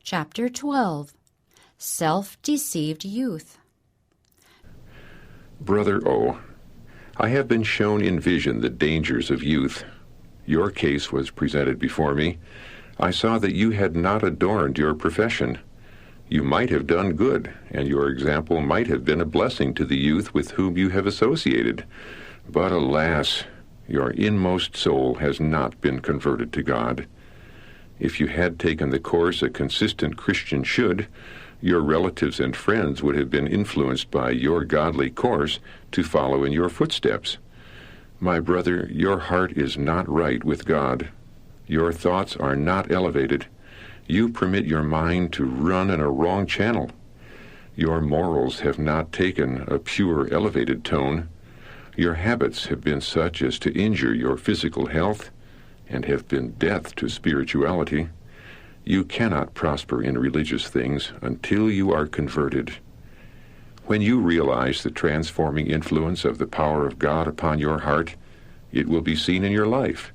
Chapter 12. Self-Deceived Youth. Brother O, I have been shown in vision the dangers of youth. Your case was presented before me. I saw that you had not adorned your profession. You might have done good, and your example might have been a blessing to the youth with whom you have associated. But alas, your inmost soul has not been converted to God. If you had taken the course a consistent Christian should, your relatives and friends would have been influenced by your godly course to follow in your footsteps. My brother, your heart is not right with God. Your thoughts are not elevated. You permit your mind to run in a wrong channel. Your morals have not taken a pure, elevated tone. Your habits have been such as to injure your physical health and have been death to spirituality. You cannot prosper in religious things until you are converted. When you realize the transforming influence of the power of God upon your heart, it will be seen in your life.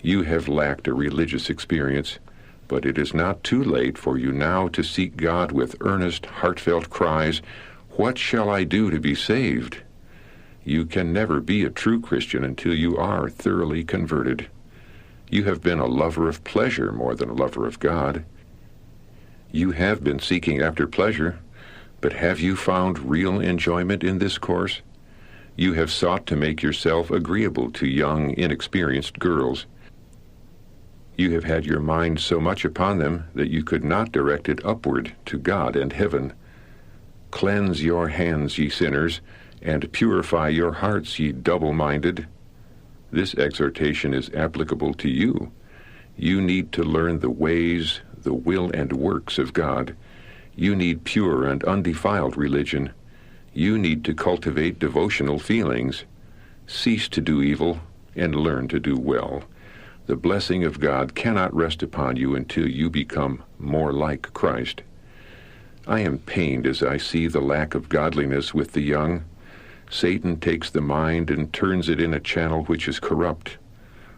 You have lacked a religious experience, but it is not too late for you now to seek God with earnest, heartfelt cries, "What shall I do to be saved?" You can never be a true Christian until you are thoroughly converted. You have been a lover of pleasure more than a lover of God. You have been seeking after pleasure, but have you found real enjoyment in this course? You have sought to make yourself agreeable to young, inexperienced girls. You have had your mind so much upon them that you could not direct it upward to God and heaven. Cleanse your hands, ye sinners, and purify your hearts, ye double-minded. This exhortation is applicable to you. You need to learn the ways, the will, and works of God. You need pure and undefiled religion. You need to cultivate devotional feelings. Cease to do evil and learn to do well. The blessing of God cannot rest upon you until you become more like Christ. I am pained as I see the lack of godliness with the young. Satan takes the mind and turns it in a channel which is corrupt.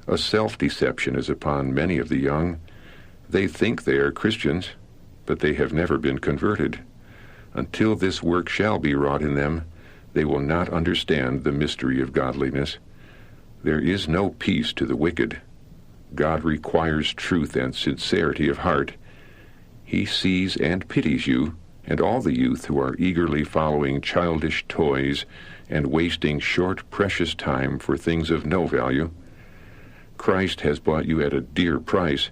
A self-deception is upon many of the young. They think they are Christians, but they have never been converted. Until this work shall be wrought in them, they will not understand the mystery of godliness. There is no peace to the wicked. God requires truth and sincerity of heart. He sees and pities you, and all the youth who are eagerly following childish toys and wasting short, precious time for things of no value. Christ has bought you at a dear price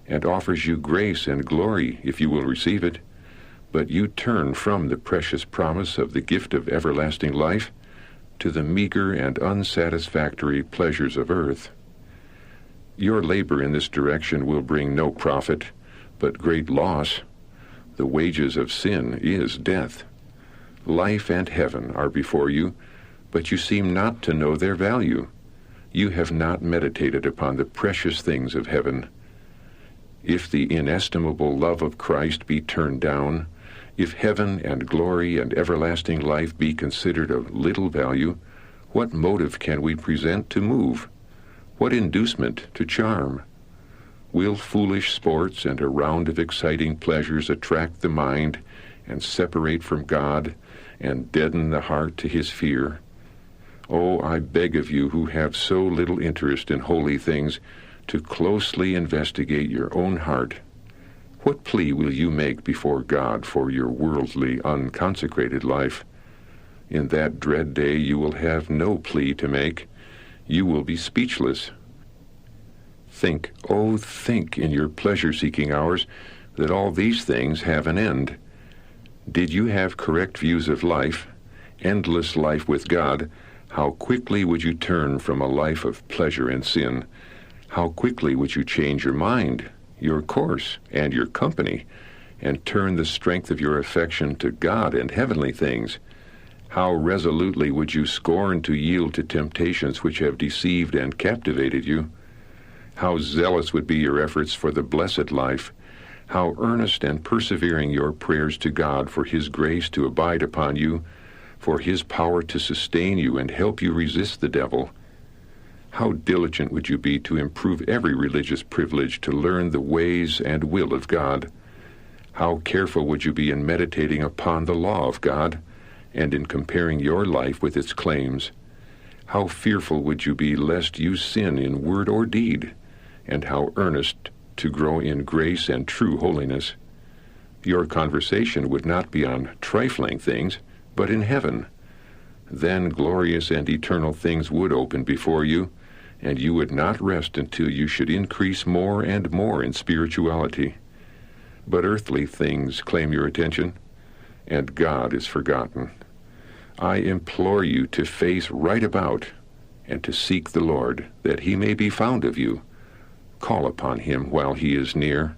and offers you grace and glory if you will receive it, but you turn from the precious promise of the gift of everlasting life to the meager and unsatisfactory pleasures of earth. Your labor in this direction will bring no profit, but great loss. The wages of sin is death. Life and heaven are before you, but you seem not to know their value. You have not meditated upon the precious things of heaven. If the inestimable love of Christ be turned down, if heaven and glory and everlasting life be considered of little value, what motive can we present to move? What inducement to charm? Will foolish sports and a round of exciting pleasures attract the mind and separate from God and deaden the heart to his fear? Oh, I beg of you who have so little interest in holy things to closely investigate your own heart. What plea will you make before God for your worldly, unconsecrated life? In that dread day you will have no plea to make. You will be speechless. Think, oh, think in your pleasure-seeking hours that all these things have an end. Did you have correct views of life, endless life with God, how quickly would you turn from a life of pleasure and sin? How quickly would you change your mind, your course, and your company, and turn the strength of your affection to God and heavenly things? How resolutely would you scorn to yield to temptations which have deceived and captivated you? How zealous would be your efforts for the blessed life, how earnest and persevering your prayers to God for his grace to abide upon you, for his power to sustain you and help you resist the devil. How diligent would you be to improve every religious privilege to learn the ways and will of God? How careful would you be in meditating upon the law of God and in comparing your life with its claims? How fearful would you be lest you sin in word or deed, and how earnest to grow in grace and true holiness? Your conversation would not be on trifling things, but in heaven. Then glorious and eternal things would open before you, and you would not rest until you should increase more and more in spirituality. But earthly things claim your attention, and God is forgotten. I implore you to face right about and to seek the Lord, that he may be found of you. Call upon him while he is near.